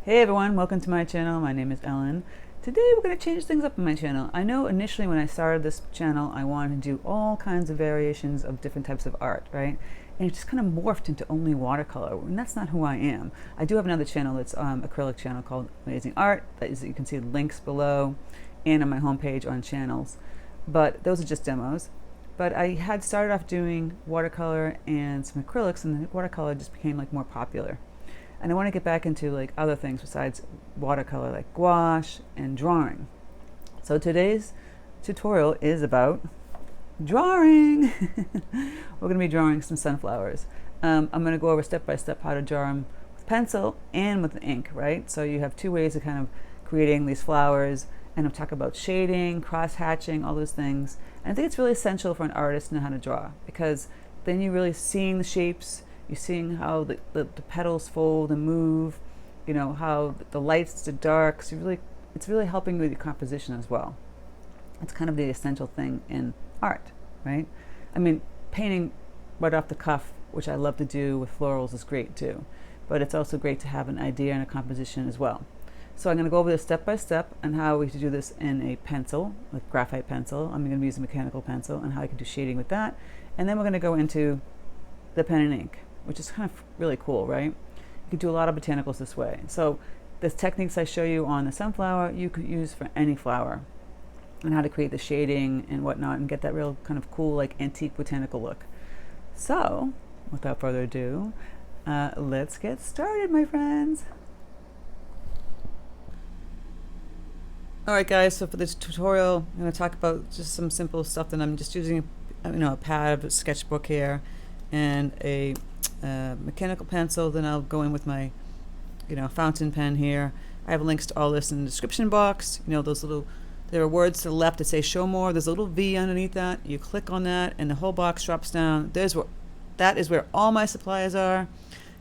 Hey everyone, welcome to my channel. My name is Ellen. Today we're going to change things up on my channel. I know initially when I started this channel I wanted to do all kinds of variations of different types of art, right? And it just kind of morphed into only watercolor, and that's not who I am. I do have another channel that's acrylic channel called Amazing Art. That is, you can see links below and on my homepage on channels. But those are just demos. But I had started off doing watercolor and some acrylics, and the watercolor just became like more popular. And I want to get back into like other things besides watercolor, like gouache and drawing. So today's tutorial is about drawing. We're going to be drawing some sunflowers. I'm going to go over step by step how to draw them with pencil and with ink, right? So you have two ways of kind of creating these flowers, and I'll talk about shading, cross hatching, all those things. And I think it's really essential for an artist to know how to draw, because then you're really seeing the shapes. You're seeing how the petals fold and move, you know, how the lights to darks. It's really helping with your composition as well. It's kind of the essential thing in art, right? I mean, painting right off the cuff, which I love to do with florals, is great too. But it's also great to have an idea and a composition as well. So I'm going to go over this step by step and how we can do this in a pencil, like graphite pencil. I'm going to use a mechanical pencil, and how I can do shading with that. And then we're going to go into the pen and ink, which is kind of really cool, right? You can do a lot of botanicals this way. So the techniques I show you on the sunflower, you could use for any flower, and how to create the shading and whatnot and get that real kind of cool, like antique botanical look. So without further ado, let's get started, my friends. All right, guys, so for this tutorial, I'm going to talk about just some simple stuff that I'm just using, a pad, a sketchbook here, and a mechanical pencil. Then I'll go in with my, fountain pen here. I have links to all this in the description box. Those little, there are words to the left that say show more. There's a little V underneath that. You click on that, and the whole box drops down. That is where all my supplies are.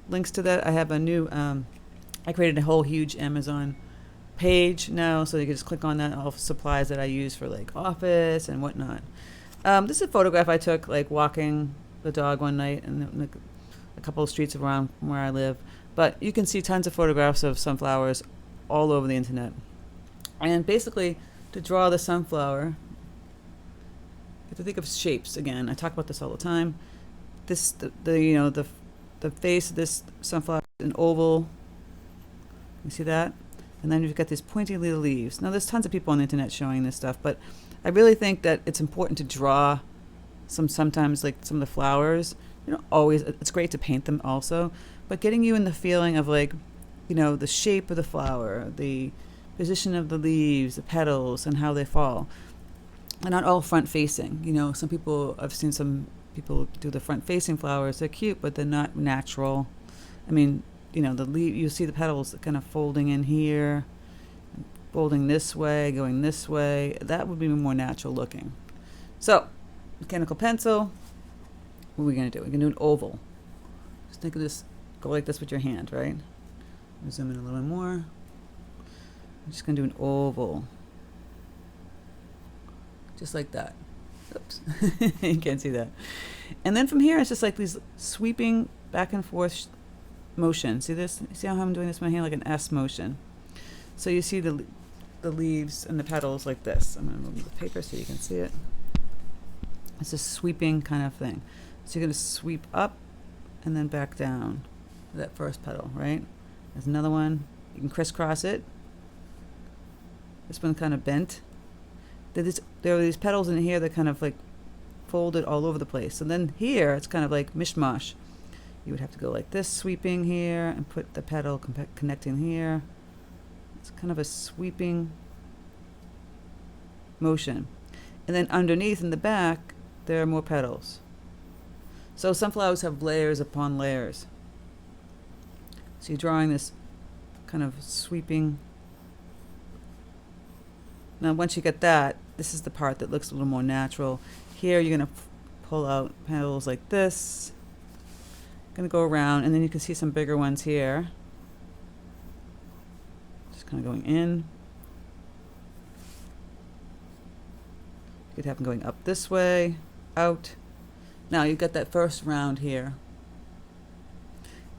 Links to that. I have a new, I created a whole huge Amazon page now, so you can just click on that, all supplies that I use for like office and whatnot. This is a photograph I took like walking the dog one night in a couple of streets around from where I live. But you can see tons of photographs of sunflowers all over the internet. And basically, to draw the sunflower, you have to think of shapes again. I talk about this all the time. The face of this sunflower is an oval. You see that? And then you've got these pointy little leaves. Now, there's tons of people on the internet showing this stuff, but I really think that it's important to draw sometimes like some of the flowers. Always, it's great to paint them also, but getting you in the feeling of like, the shape of the flower, the position of the leaves, the petals, and how they fall. They're not all front facing. Some people, I've seen some people do the front facing flowers. They're cute, but they're not natural. I mean, the leaf, you see the petals kind of folding in here, folding this way, going this way. That would be more natural looking. So, mechanical pencil, what are we going to do? We're going to do an oval. Just think of this, go like this with your hand, right? Zoom in a little bit more. I'm just going to do an oval. Just like that. Oops. You can't see that. And then from here, it's just like these sweeping back and forth motion. See this? See how I'm doing this with my hand, like an S motion? So you see the leaves and the petals like this. I'm going to move the paper so you can see it. It's a sweeping kind of thing. So you're going to sweep up and then back down to that first petal, right? There's another one. You can crisscross it. This one kind of bent. There are these petals in here that kind of like folded all over the place. And then here, it's kind of like mishmash. You would have to go like this, sweeping here, and put the petal connecting here. It's kind of a sweeping motion. And then underneath in the back, there are more petals. So sunflowers have layers upon layers. So you're drawing this kind of sweeping. Now once you get that, this is the part that looks a little more natural. Here you're going to pull out petals like this. Going to go around, and then you can see some bigger ones here. Just kind of going in. You could have them going up this way, out. Now you've got that first round here.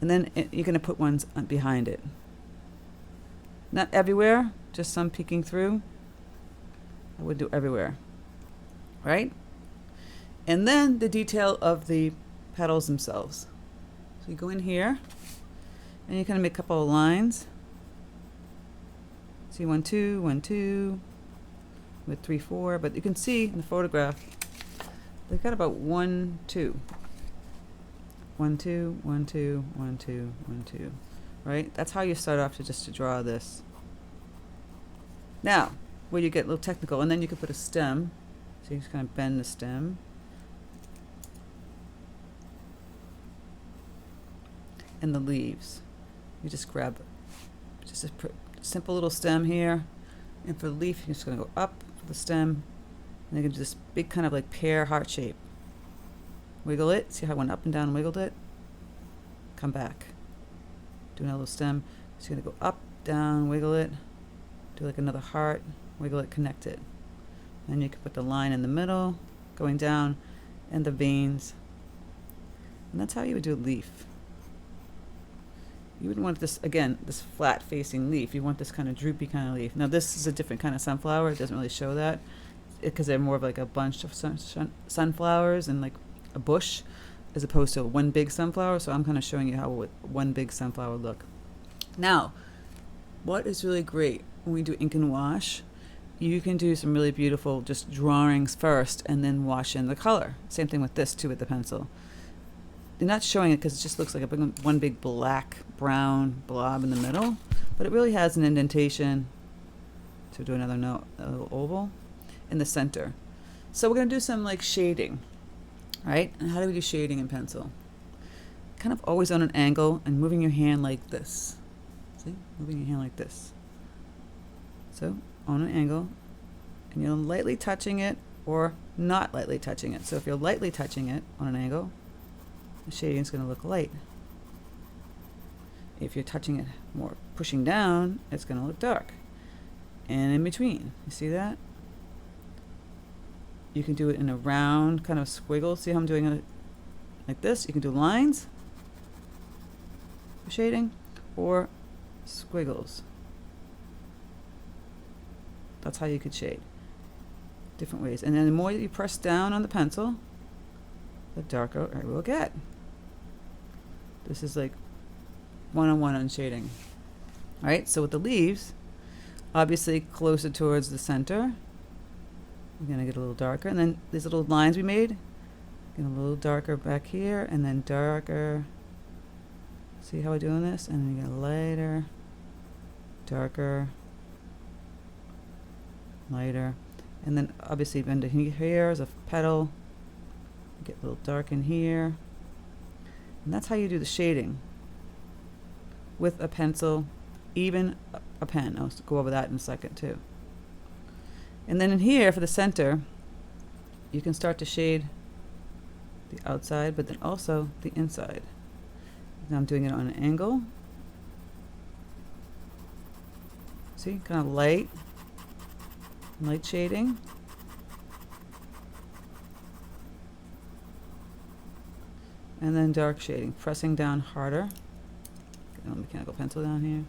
And then you're going to put ones behind it. Not everywhere, just some peeking through. I would do everywhere, right? And then the detail of the petals themselves. So you go in here, and you kind of make a couple of lines. See 1, 2, 1, 2, with 3, 4, but you can see in the photograph, they've got about 1, 2. 1, 2, 1, 2, 1, 2, 1, 2, right? That's how you start off to draw this. Now, where you get a little technical, and then you can put a stem. So you just kind of bend the stem. And the leaves. You just grab just a simple little stem here. And for the leaf, you're just going to go up for the stem. And you can do this big kind of like pear heart shape. Wiggle it. See how I went up and down and wiggled it? Come back. Do another little stem. So you're going to go up, down, wiggle it. Do like another heart. Wiggle it, connect it. And you can put the line in the middle, going down, and the veins. And that's how you would do a leaf. You wouldn't want this, again, this flat facing leaf. You want this kind of droopy kind of leaf. Now this is a different kind of sunflower. It doesn't really show that because they're more of like a bunch of sunflowers and like a bush as opposed to one big sunflower. So I'm kind of showing you how one big sunflower would look. Now, what is really great when we do ink and wash, you can do some really beautiful just drawings first and then wash in the color. Same thing with this too with the pencil. You're not showing it because it just looks like one big black brown blob in the middle, but it really has an indentation. So do another note, a little oval in the center. So we're going to do some like shading, right? And how do we do shading in pencil? Kind of always on an angle and moving your hand like this. See, moving your hand like this. So on an angle, and you're lightly touching it or not lightly touching it. So if you're lightly touching it on an angle, the shading is going to look light. If you're touching it more, pushing down, it's going to look dark. And in between, you see that? You can do it in a round kind of squiggle. See how I'm doing it like this? You can do lines for shading or squiggles. That's how you could shade. Different ways. And then the more you press down on the pencil, the darker it will get. This is like one-on-one on shading. All right, so with the leaves, obviously closer towards the center, we're going to get a little darker. And then these little lines we made, get a little darker back here, and then darker. See how we're doing this? And then you get lighter, darker, lighter. And then obviously bend it here as a petal. Get a little dark in here. And that's how you do the shading with a pencil, even a pen. I'll go over that in a second too. And then in here for the center, you can start to shade the outside, but then also the inside. Now I'm doing it on an angle. See, kind of light shading. And then dark shading, pressing down harder. Get a mechanical pencil down here.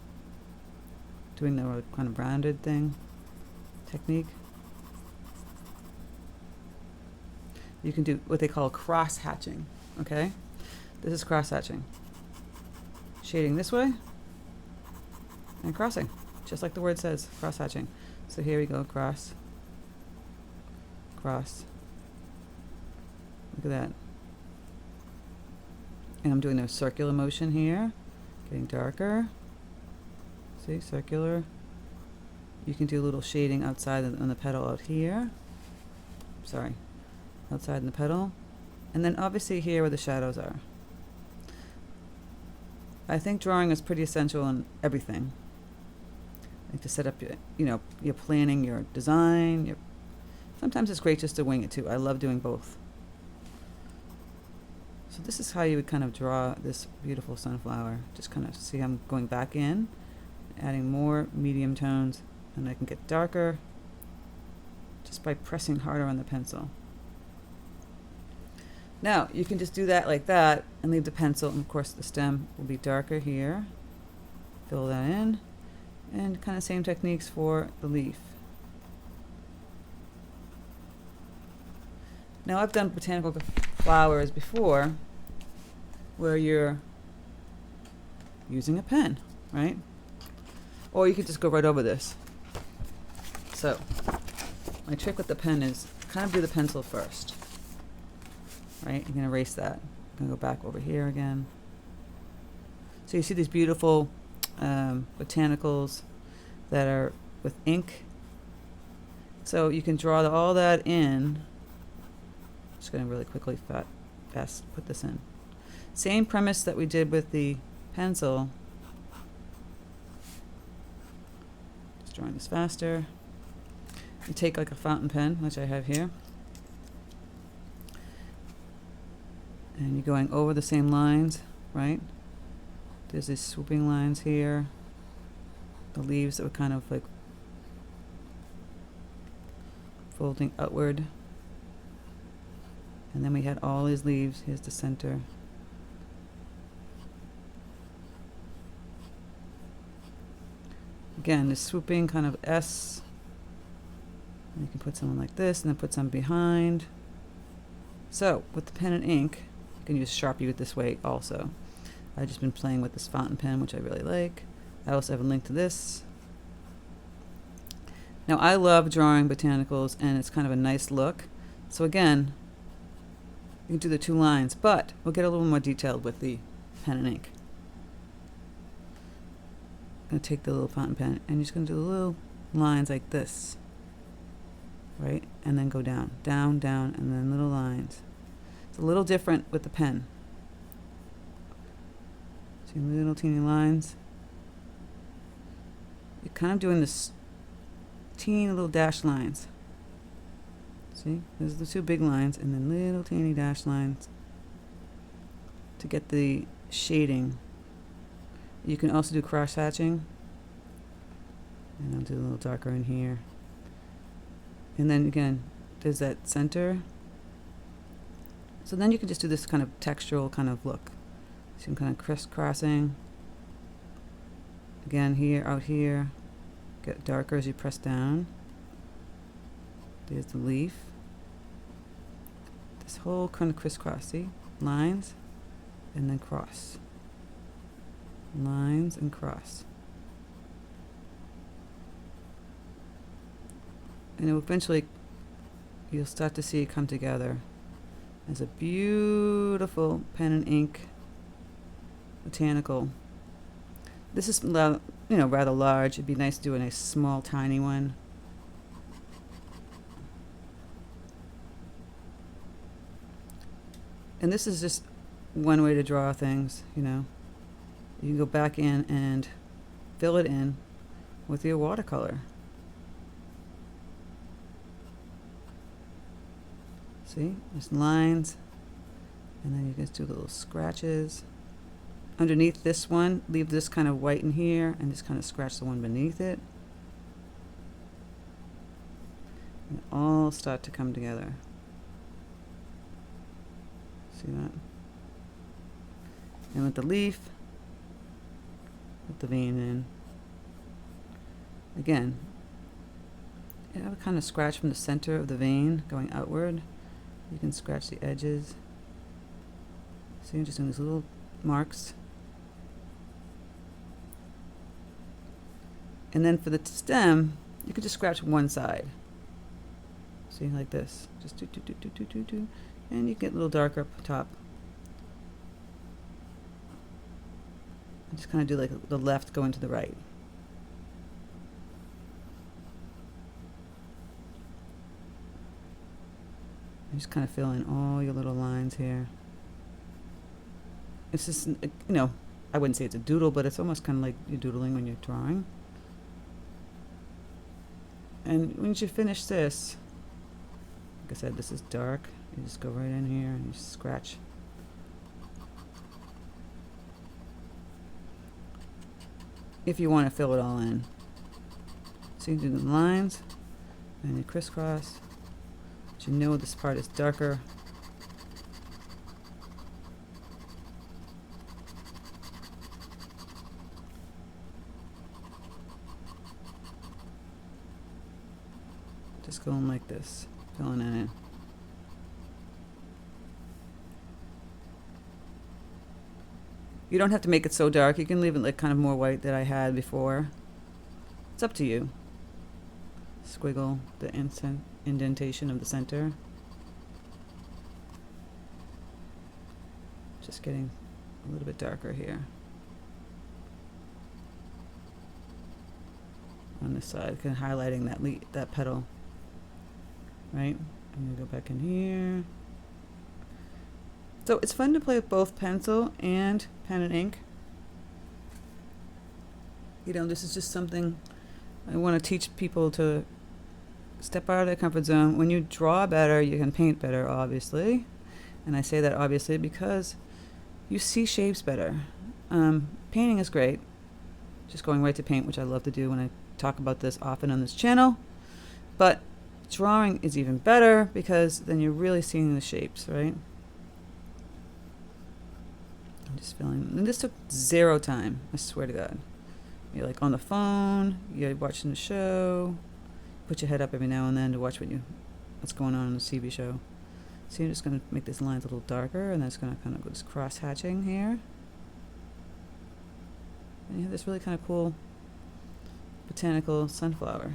Doing the kind of rounded thing, technique. You can do what they call cross hatching, okay? This is cross hatching. Shading this way and crossing, just like the word says, cross hatching. So here we go, cross, cross. Look at that. And I'm doing a circular motion here, getting darker. See, circular. You can do a little shading outside on the petal out here. Sorry, outside in the petal. And then obviously here where the shadows are. I think drawing is pretty essential in everything. Like to set up, you're planning your design. Sometimes it's great just to wing it too. I love doing both. So this is how you would kind of draw this beautiful sunflower. Just kind of see I'm going back in, adding more medium tones, and I can get darker just by pressing harder on the pencil. Now you can just do that like that and leave the pencil, and of course the stem will be darker here. Fill that in, And kind of same techniques for the leaf. Now I've done botanical flowers before where you're using a pen, right? Or you could just go right over this. So my trick with the pen is kind of do the pencil first, right? You can erase that. I'm gonna go back over here again. So you see these beautiful botanicals that are with ink. So you can draw all that in. Just going to really quickly fast put this in. Same premise that we did with the pencil. Just drawing this faster. You take like a fountain pen, which I have here, and you're going over the same lines, right? There's these swooping lines here. The leaves that were kind of like folding outward. And then we had all these leaves. Here's the center. Again, this swooping kind of S. And you can put someone like this and then put some behind. So with the pen and ink, you can use Sharpie with this way also. I've just been playing with this fountain pen, which I really like. I also have a link to this. Now I love drawing botanicals and it's kind of a nice look. So again, you can do the two lines, but we'll get a little more detailed with the pen and ink. I'm going to take the little fountain pen and you're just going to do little lines like this, right? And then go down, down, down, and then little lines. It's a little different with the pen. See little teeny lines. You're kind of doing this teeny little dash lines. See, there's the two big lines and then little teeny dash lines to get the shading. You can also do cross hatching, and I'll do a little darker in here. And then again, there's that center. So then you can just do this kind of textural kind of look. So you can kind of crisscrossing. Again, here, out here, get darker as you press down. There's the leaf. This whole kind of crisscross, see? Lines, and then cross. Lines and cross. And eventually, you'll start to see it come together as a beautiful pen and ink botanical. This is, rather large. It'd be nice to do in a small, tiny one. And this is just one way to draw things, You can go back in and fill it in with your watercolor. See, there's lines, and then you can just do little scratches. Underneath this one, leave this kind of white in here, and just kind of scratch the one beneath it. And all start to come together. See that? And with the leaf, put the vein in. Again, you have a kind of scratch from the center of the vein going outward. You can scratch the edges. So you're just doing these little marks. And then for the stem, you could just scratch one side. See, like this. Just do. And you get a little darker up top. Just kind of do like the left going to the right. And just kind of fill in all your little lines here. It's just, I wouldn't say it's a doodle, but it's almost kind of like you're doodling when you're drawing. And once you finish this, like I said, this is dark. You just go right in here and you scratch. If you want to fill it all in. So you do the lines and you crisscross. But you know this part is darker. Just going like this, filling it in. You don't have to make it so dark. You can leave it like kind of more white that I had before. It's up to you. Squiggle the indentation of the center. Just getting a little bit darker here. On this side, kind of highlighting that petal. Right? I'm gonna go back in here. So it's fun to play with both pencil and pen and ink. You know, this is just something I want to teach people to step out of their comfort zone. When you draw better, you can paint better, obviously. And I say that obviously because you see shapes better. Painting is great. Just going right to paint, which I love to do when I talk about this often on this channel. But drawing is even better because then you're really seeing the shapes, right? I'm just feeling, and this took 0 time, I swear to God. You're like on the phone, you're watching the show, put your head up every now and then to watch what's going on in the TV show. So you're just going to make these lines a little darker, and that's going to kind of go this cross hatching here. And you have this really kind of cool botanical sunflower.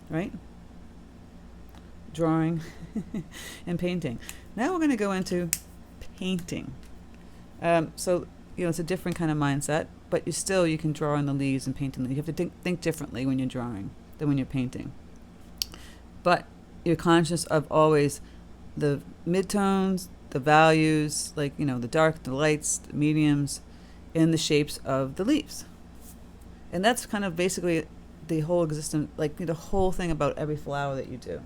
Right? Drawing and painting. Now we're going to go into painting. So, you know, it's a different kind of mindset, but you can draw on the leaves and paint on the leaves. You have to think differently when you're drawing than when you're painting. But you're conscious of always the midtones, the values, like, you know, the dark, the lights, the mediums, and the shapes of the leaves. And that's kind of basically the whole existence, like the whole thing about every flower that you do.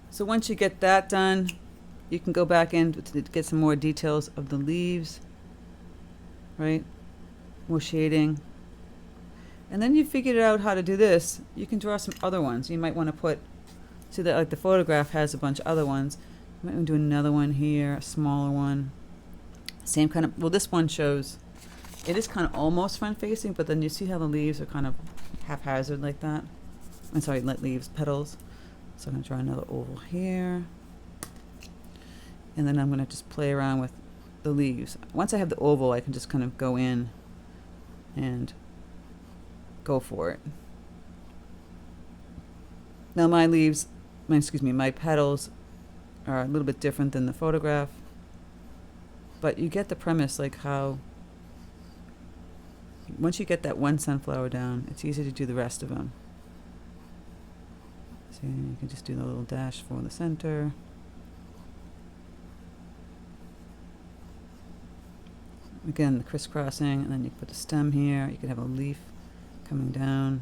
So once you get that done, you can go back in to get some more details of the leaves, right? More shading. And then you figured out how to do this. You can draw some other ones. You might want to put, see that like the photograph has a bunch of other ones. You might want to do another one here, a smaller one. Same kind of, well, this one shows, it is kind of almost front facing, but then you see how the leaves are kind of haphazard like that. I'm sorry, leaves, petals. So I'm going to draw another oval here. And then I'm going to just play around with the leaves. Once I have the oval, I can just kind of go in and go for it. Now my petals are a little bit different than the photograph. But you get the premise, like how once you get that one sunflower down, it's easy to do the rest of them. So you can just do the little dash for the center. Again, the crisscrossing, and then you put the stem here. You can have a leaf coming down.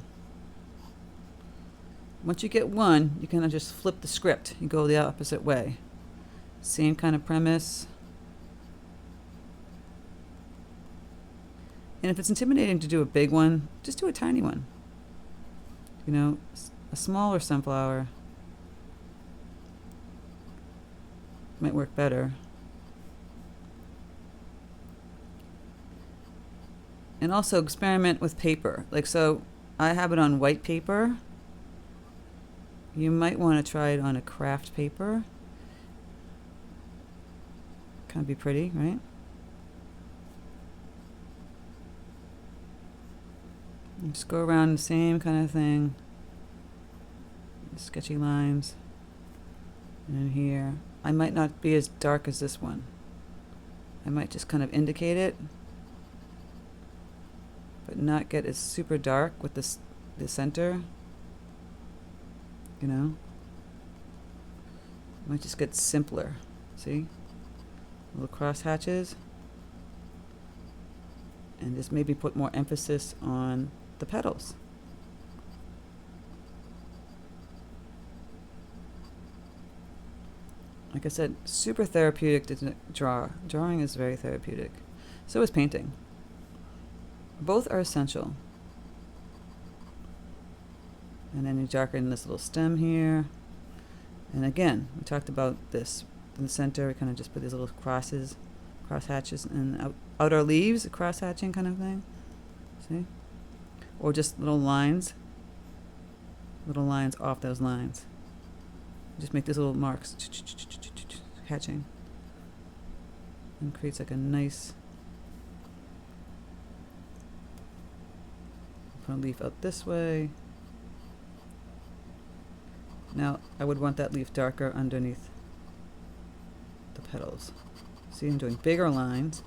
Once you get one, you can just flip the script. You go the opposite way. Same kind of premise. And if it's intimidating to do a big one, just do a tiny one. You know, a smaller sunflower might work better. And also experiment with paper. Like, so I have it on white paper. You might want to try it on a craft paper. Kind of be pretty, right? And just go around the same kind of thing. Sketchy lines. And here. I might not be as dark as this one. I might just kind of indicate it, but not get as super dark with the center. You know? Might just get simpler. See? Little cross hatches. And just maybe put more emphasis on the petals. Like I said, super therapeutic to draw. Drawing is very therapeutic. So is painting. Both are essential. And then you darken this little stem here. And again, we talked about this. In the center, we kind of just put these little cross hatches, and out our leaves, a cross hatching kind of thing. See? Or just little lines. little lines off those lines. Just make these little marks, hatching, and creates like a nice. Put a leaf out this way. Now I would want that leaf darker underneath the petals. See, I'm doing bigger lines.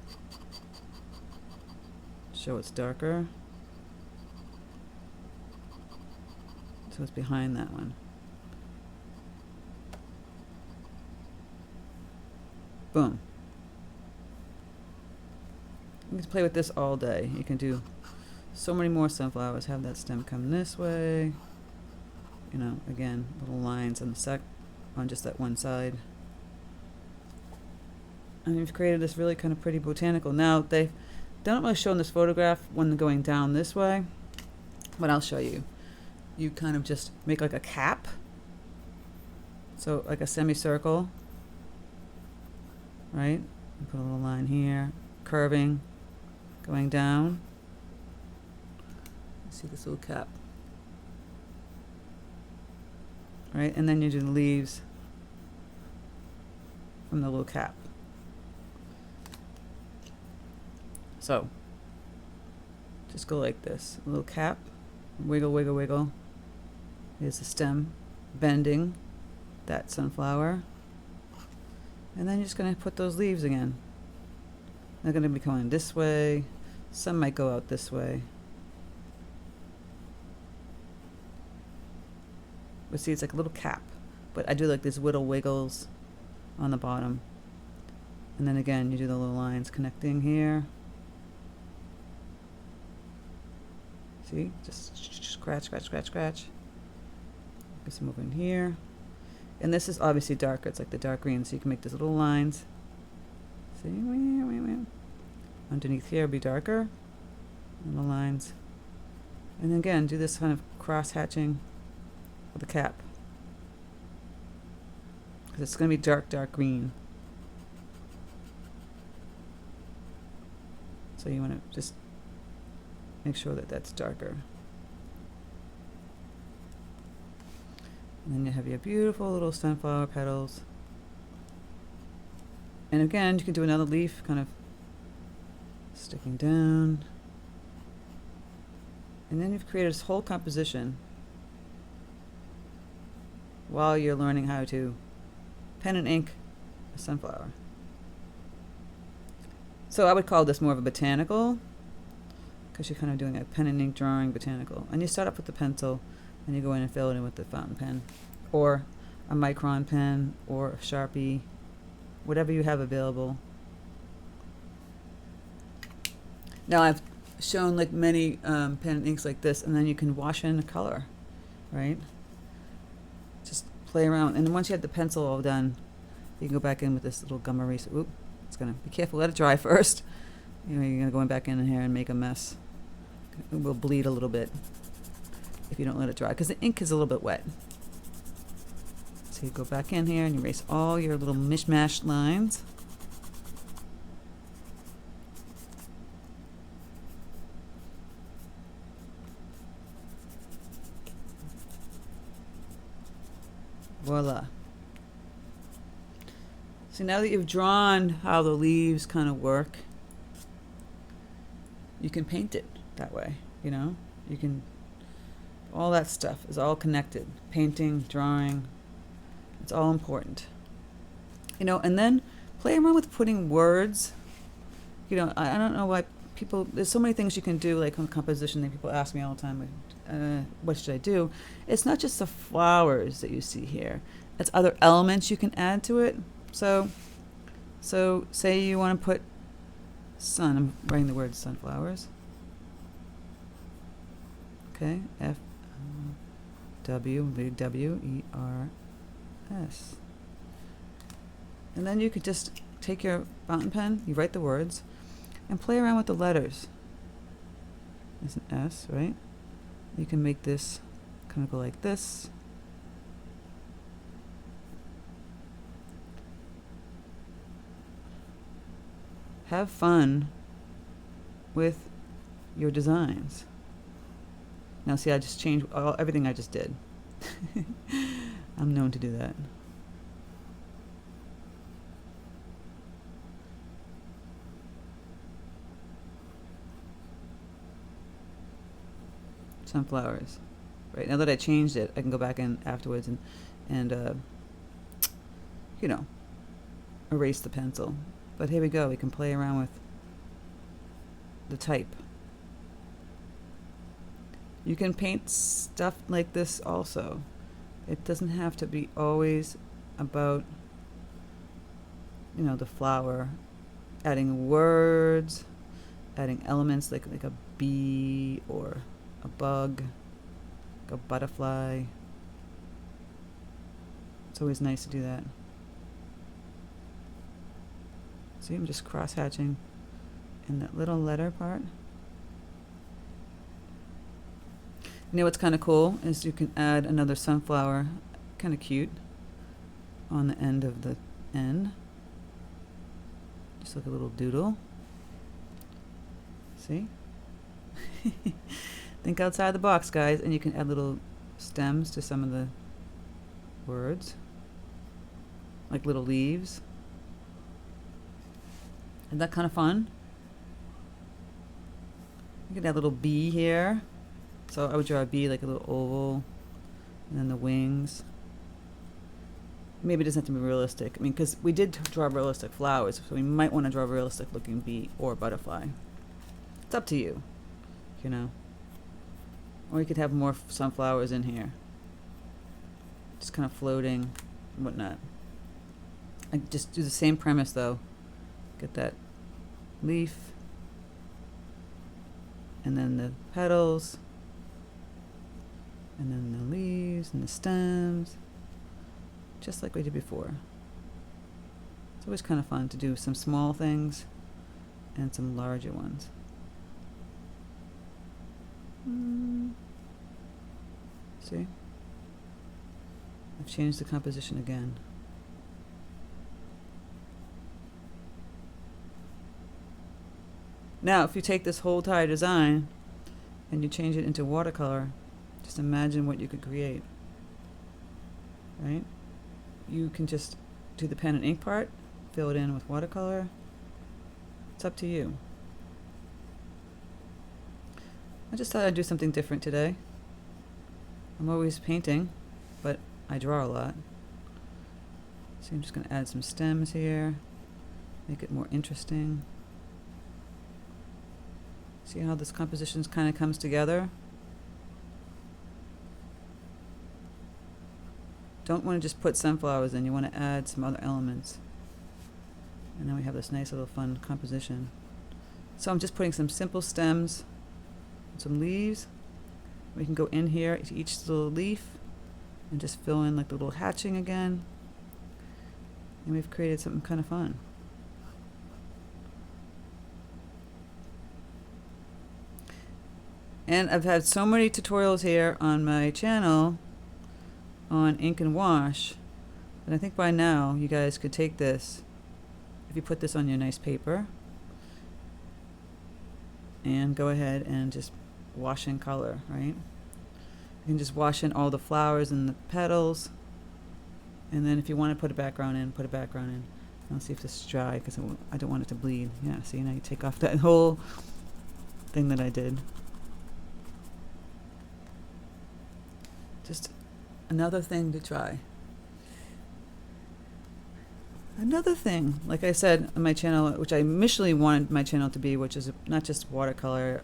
Show it's darker. So it's behind that one. Boom. You can play with this all day. You can do so many more sunflowers. Have that stem come this way. You know, again, little lines on the on just that one side. And you've created this really kind of pretty botanical. Now they don't really show in this photograph when they're going down this way, but I'll show you. You kind of just make like a cap. So like a semicircle, right? And put a little line here, curving, going down. See this little cap. Right? And then you do the leaves from the little cap. So just go like this. A little cap, wiggle, wiggle, wiggle. Here's the stem, bending that sunflower. And then you're just going to put those leaves again. They're going to be going this way. Some might go out this way. But see, it's like a little cap. But I do like these little wiggles on the bottom. And then again, you do the little lines connecting here. See? Just scratch, scratch, scratch, scratch. Get some over in here. And this is obviously darker. It's like the dark green, so you can make these little lines. See? Underneath here will be darker. Little lines. And then again, do this kind of cross-hatching with the cap. Because it's going to be dark, dark green. So you want to just make sure that that's darker. And then you have your beautiful little sunflower petals. And again, you can do another leaf kind of sticking down. And then you've created this whole composition while you're learning how to pen and ink a sunflower. So I would call this more of a botanical, because you're kind of doing a pen and ink drawing botanical. And you start off with the pencil, and you go in and fill it in with the fountain pen, or a micron pen, or a Sharpie, whatever you have available. Now I've shown like many pen and inks like this, and then you can wash in the color, right? Just play around, and then once you have the pencil all done, you can go back in with this little gum eraser. Oop, it's gonna be careful. Let it dry first. You know, you're gonna go back in here and make a mess. It will bleed a little bit if you don't let it dry, because the ink is a little bit wet. So you go back in here and you erase all your little mishmash lines. Voila. So now that you've drawn how the leaves kind of work, you can paint it that way, you know? You can, all that stuff is all connected. Painting, drawing, it's all important. You know, and then play around with putting words. You know, I don't know why people, there's so many things you can do, like on composition that people ask me all the time, what should I do? It's not just the flowers that you see here. It's other elements you can add to it. So say you want to put sun. I'm writing the word sunflowers. Okay, F-W-E-R-S. And then you could just take your fountain pen, you write the words, and play around with the letters. There's an S, right? You can make this kind of go like this. Have fun with your designs. Now see, I just changed everything I just did. I'm known to do that. Sunflowers. Right, now that I changed it, I can go back in afterwards and you know, erase the pencil. But here we go, we can play around with the type. You can paint stuff like this also. It doesn't have to be always about, you know, the flower. Adding words, adding elements like a bee or a bug, like a butterfly. It's always nice to do that. See, I'm just cross-hatching in that little letter part. You know what's kind of cool is you can add another sunflower, kind of cute, on the end of the N. Just like a little doodle. See? Think outside the box, guys, and you can add little stems to some of the words, like little leaves. Isn't that kind of fun? You can add a little bee here. So I would draw a bee like a little oval, and then the wings. Maybe it doesn't have to be realistic. I mean, because we did draw realistic flowers, so we might want to draw a realistic looking bee or butterfly. It's up to you, you know. Or you could have more sunflowers in here, just kind of floating and whatnot. I just do the same premise though. Get that leaf, and then the petals, and then the leaves and the stems, just like we did before. It's always kind of fun to do some small things and some larger ones. See? I've changed the composition again. Now, if you take this whole entire design and you change it into watercolor, just imagine what you could create, right? You can just do the pen and ink part, fill it in with watercolor. It's up to you. I just thought I'd do something different today. I'm always painting, but I draw a lot. So I'm just going to add some stems here, make it more interesting. See how this composition kind of comes together? Don't want to just put sunflowers in, you want to add some other elements. And then we have this nice little fun composition. So I'm just putting some simple stems, some leaves. We can go in here to each little leaf and just fill in like the little hatching again. And we've created something kind of fun. And I've had so many tutorials here on my channel on ink and wash, and I think by now you guys could take this, if you put this on your nice paper, and go ahead and just wash in color, right? You can just wash in all the flowers and the petals, and then if you want to put a background in, put a background in. I'll see if this is dry because I don't want it to bleed. Yeah, see, now you take off that whole thing that I did. Just another thing to try. Another thing, like I said on my channel, which I initially wanted my channel to be, which is not just watercolor,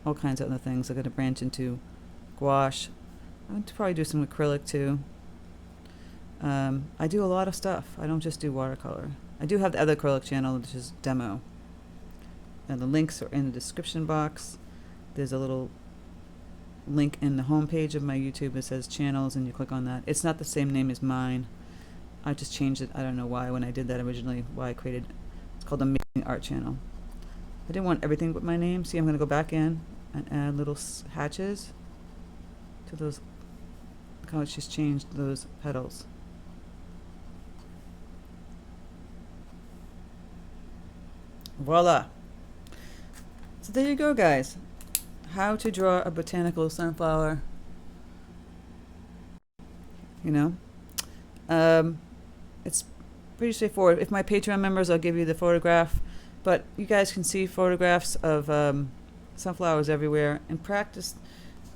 all kinds of other things. I'm going to branch into gouache. I'm going to probably do some acrylic too. I do a lot of stuff. I don't just do watercolor. I do have the other acrylic channel, which is demo. And the links are in the description box. There's a little link in the home page of my YouTube that says channels, and you click on that. It's not the same name as mine. I just changed it. I don't know why when I did that originally, why I created, it's called Amazing Art Channel. I didn't want everything but my name. See, I'm going to go back in and add little hatches to those. Look how it's just changed those petals. Voila. So there you go, guys. How to draw a botanical sunflower you know. It's pretty straightforward. If my Patreon members, I'll give you the photograph, but you guys can see photographs of sunflowers everywhere, and practice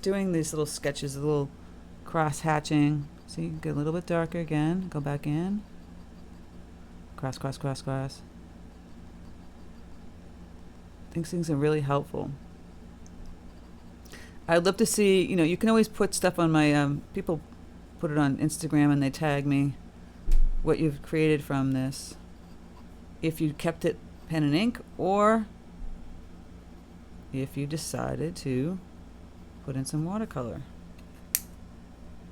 doing these little sketches, a little cross hatching. See, get a little bit darker again, go back in, cross, cross, cross, cross. I think things are really helpful. I'd love to see, you know, you can always put stuff on my, people put it on Instagram and they tag me what you've created from this. If you kept it pen and ink, or if you decided to put in some watercolor,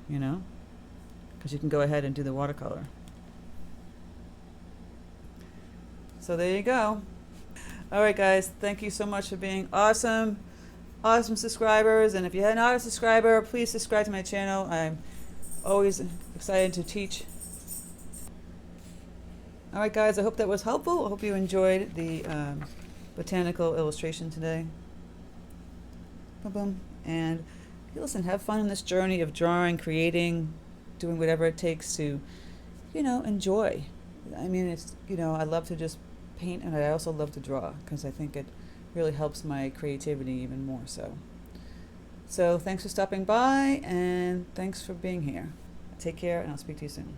you know, because you can go ahead and do the watercolor. So there you go. All right, guys, thank you so much for being awesome subscribers. And if you're not a subscriber, please subscribe to my channel. I'm always excited to teach. All right, guys, I hope that was helpful. I hope you enjoyed the botanical illustration today. Boom, boom. And listen, have fun in this journey of drawing, creating, doing whatever it takes to, you know, enjoy. I mean, it's, you know, I love to just paint, and I also love to draw because I think it really helps my creativity even more so. So thanks for stopping by, and thanks for being here. Take care, and I'll speak to you soon.